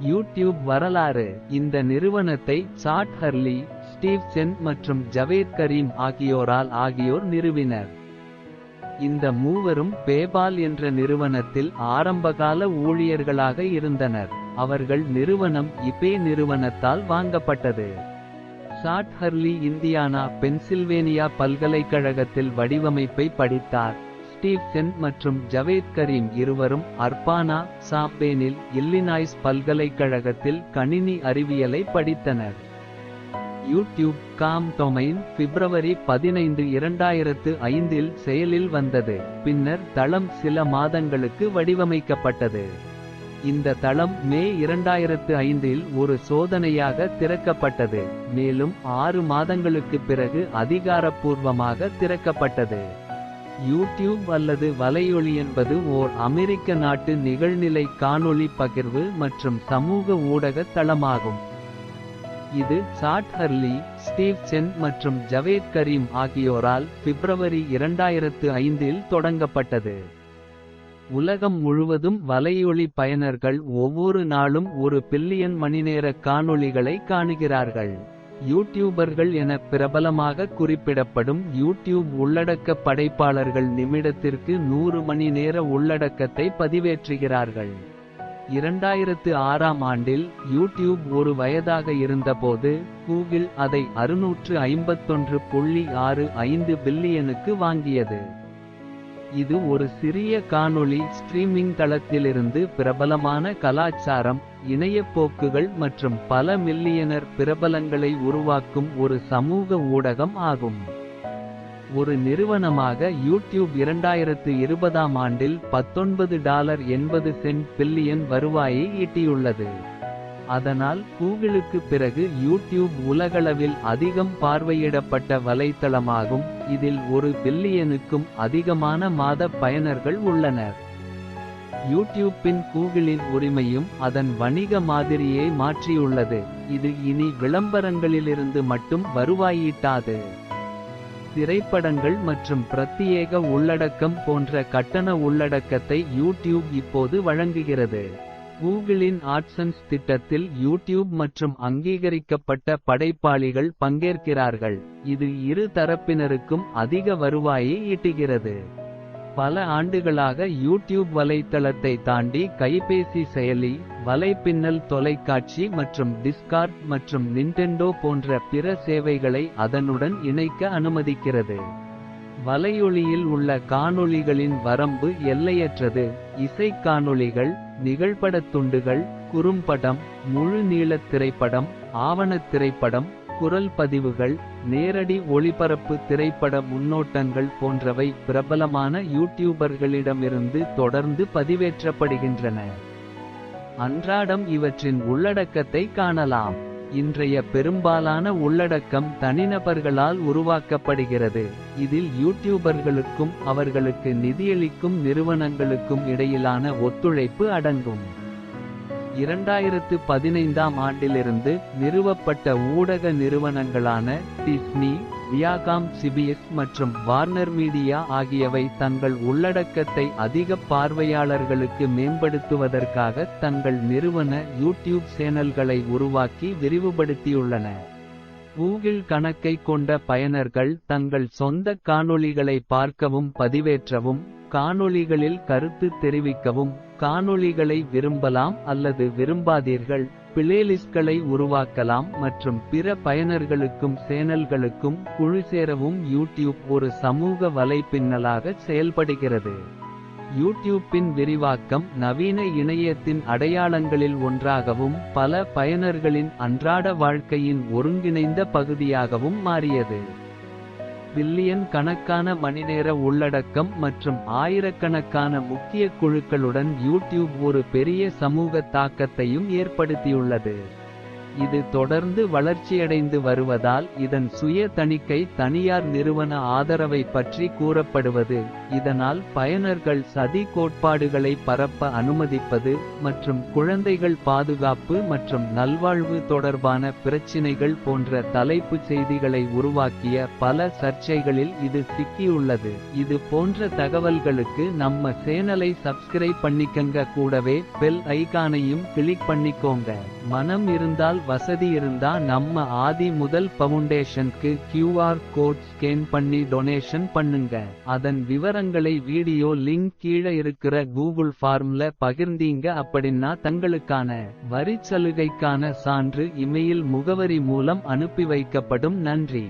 YouTube வரலாறு. இந்த நிறுவனத்தை சாட் ஹர்லி, ஸ்டீவ் சென் மற்றும் ஜவேத் கரீம் ஆகியோர் நிறுவினர். இந்த மூவரும் பேபால் என்ற நிறுவனத்தில் ஆரம்பகால ஊழியர்களாக இருந்தனர். அவர்கள் நிறுவனம் இபே நிறுவனத்தால் வாங்கப்பட்டது. சாட் ஹர்லி இந்தியானா பென்சில்வேனியா பல்கலைக்கழகத்தில் வடிவமைப்பை படித்தார். ஸ்டீவ் சென் மற்றும் ஜவேத் கரீம் இருவரும் அர்பானா சாம்பேனில் இல்லினாய்ஸ் பல்கலைக்கழகத்தில் கணினி அறிவியலை படித்தனர். யூடியூப் டொமைன் பிப்ரவரி 15, 2005 இல் செயலில் வந்தது. பின்னர் தளம் சில மாதங்களுக்கு வடிவமைக்கப்பட்டது. இந்த தளம் மே 2005 இல் ஒரு சோதனையாக திறக்கப்பட்டது. மேலும் 6 மாதங்களுக்குப் பிறகு அதிகாரப்பூர்வமாக திறக்கப்பட்டது. யூடியூப் அல்லது வலையொலி என்பது ஓர் அமெரிக்க நாட்டு நிகழ்நிலை காணொளி பகிர்வு மற்றும் சமூக ஊடக தளமாகும். இது சாட் ஹர்லி, ஸ்டீவ் சென் மற்றும் ஜவேத் கரீம் ஆகியோரால் பிப்ரவரி 2005 இல் தொடங்கப்பட்டது. உலகம் முழுவதும் வலையொலி பயனர்கள் ஒவ்வொரு நாளும் 1 பில்லியன் மணிநேர காணொளிகளை காணுகிறார்கள். யூடியூபர்கள் என பிரபலமாக குறிப்பிடப்படும் யூடியூப் உள்ளடக்க படைப்பாளர்கள் நிமிடத்திற்கு 100 மணி நேர உள்ளடக்கத்தை பதிவேற்றுகிறார்கள். 2006ஆம் ஆண்டில் யூடியூப் 1 வயதாக இருந்தபோது கூகிள் அதை 651.65 பில்லியனுக்கு வாங்கியது. இது ஒரு சிறிய காணொளி ஸ்ட்ரீமிங் தளத்திலிருந்து பிரபலமான கலாச்சாரம், இணையப்போக்குகள் மற்றும் பல மில்லியனர் பிரபலங்களை உருவாக்கும் ஒரு சமூக ஊடகம் ஆகும். ஒரு நிறுவனமாக யூடியூப் 2020ஆம் ஆண்டில் $19.80 பில்லியன் வருவாயை ஈட்டியுள்ளது. அதனால் கூகிளுக்கு பிறகு யூடியூப் உலகளவில் அதிகம் பார்வையிடப்பட்ட வலைத்தளமாகும். இதில் 1 பில்லியனுக்கும் அதிகமான மாத பயனர்கள் உள்ளனர். யூடியூப்பின் கூகிளின் உரிமையும் அதன் வணிக மாதிரியை மாற்றியுள்ளது. இது இனி விளம்பரங்களிலிருந்து மட்டும் வருவாயீட்டாது. திரைப்படங்கள் மற்றும் பிரத்தியேக உள்ளடக்கம் போன்ற கட்டண உள்ளடக்கத்தை யூடியூப் இப்போது வழங்குகிறது. கூகிளின் ஆட்சன்ஸ் திட்டத்தில் யூடியூப் மற்றும் அங்கீகரிக்கப்பட்ட படைப்பாளிகள் பங்கேற்கிறார்கள். இது இரு தரப்பினருக்கும் அதிக வருவாயை ஈட்டுகிறது. பல ஆண்டுகளாக யூடியூப் வலைத்தளத்தை தாண்டி கைபேசி செயலி, வலைப்பின்னல் தொலைக்காட்சி மற்றும் டிஸ்கார்ட் மற்றும் நிண்டெண்டோ போன்ற பிற சேவைகளை அதனுடன் இணைக்க அனுமதிக்கிறது. வலையொலியில் உள்ள காணொளிகளின் வரம்பு எல்லையற்றது. இசைக் காணொளிகள், நிகழ்படத் துண்டுகள், குறும்படம், முழு நீளத் திரைப்படம், ஆவணத் திரைப்படம், குரல் பதிவுகள், நேரடி ஒளிபரப்பு திரைப்பட முன்னோட்டங்கள் போன்றவை பிரபலமான யூடியூபர்களிடமிருந்து தொடர்ந்து பதிவேற்றப்படுகின்றன. அன்றாடம் இவற்றின் உள்ளடக்கத்தை காணலாம். இன்றைய பெரும்பாலான உள்ளடக்கம் தனிநபர்களால் உருவாக்கப்படுகிறது. இதில் யூடியூபர்களுக்கும் அவர்களுக்கு நிதியளிக்கும் நிறுவனங்களுக்கும் இடையிலான ஒத்துழைப்பு அடங்கும். 2015ஆம் ஆண்டிலிருந்து நிறுவப்பட்ட ஊடக நிறுவனங்களான டிஸ்னி, வியாகாம், சிபிஎஸ் மற்றும் வார்னர் மீடியா ஆகியவை தங்கள் உள்ளடக்கத்தை அதிக பார்வையாளர்களுக்கு மேம்படுத்துவதற்காக தங்கள் நிறுவன யூடியூப் சேனல்களை உருவாக்கி விரிவுபடுத்தியுள்ளன. கூகிள் கணக்கை கொண்ட பயனர்கள் தங்கள் சொந்த காணொளிகளை பார்க்கவும் பதிவேற்றவும், காணொளிகளில் கருத்து தெரிவிக்கவும், காணொளிகளை விரும்பலாம் அல்லது விரும்பாதீர்கள், பிளேலிஸ்ட்களை உருவாக்கலாம் மற்றும் பிற பயனர்களுக்கும் சேனல்களுக்கும் குழு சேரவும் யூடியூப் ஒரு சமூக வலைப்பின்னலாக செயல்படுகிறது. யூடியூப்பின் விரிவாக்கம் நவீன இணையத்தின் அடையாளங்களில் ஒன்றாகவும் பல பயனர்களின் அன்றாட வாழ்க்கையின் ஒருங்கிணைந்த பகுதியாகவும் மாறியது. பில்லியன் கணக்கான மணிநேர உள்ளடக்கம் மற்றும் ஆயிரக்கணக்கான முக்கிய குழுக்களுடன் யூடியூப் ஒரு பெரிய சமூக தாக்கத்தையும் ஏற்படுத்தியுள்ளது. இது தொடர்ந்து வளர்ச்சியடைந்து வருவதால் இதன் சுய தணிக்கை தனியார் நிறுவன ஆதரவை பற்றி கூறப்படுவது. இதனால் பயனர்கள் சதி கோட்பாடுகளை பரப்ப அனுமதிப்பது மற்றும் குழந்தைகள் பாதுகாப்பு மற்றும் நல்வாழ்வு தொடர்பான பிரச்சினைகள் போன்ற தலைப்புச் செய்திகளை உருவாக்கிய பல சர்ச்சைகளில் இது சிக்கியுள்ளது. இது போன்ற தகவல்களுக்கு நம்ம சேனலை சப்ஸ்கிரைப் பண்ணிக்கங்க, கூடவே பெல் ஐகானையும் கிளிக் பண்ணிக்கோங்க. மனம் இருந்தால் வசதி இருந்தா நம்ம ஆதி முதல் ஃபவுண்டேஷனுக்கு QR கோட் ஸ்கேன் பண்ணி டொனேஷன் பண்ணுங்க. அதன் விவரங்களை வீடியோ லிங்க் கீழ இருக்கிற கூகுள் ஃபார்ம்ல பகிர்ந்தீங்க அப்படின்னா தங்களுக்கான வரிச்சலுகைக்கான சான்று இமெயில் முகவரி மூலம் அனுப்பி வைக்கப்படும். நன்றி.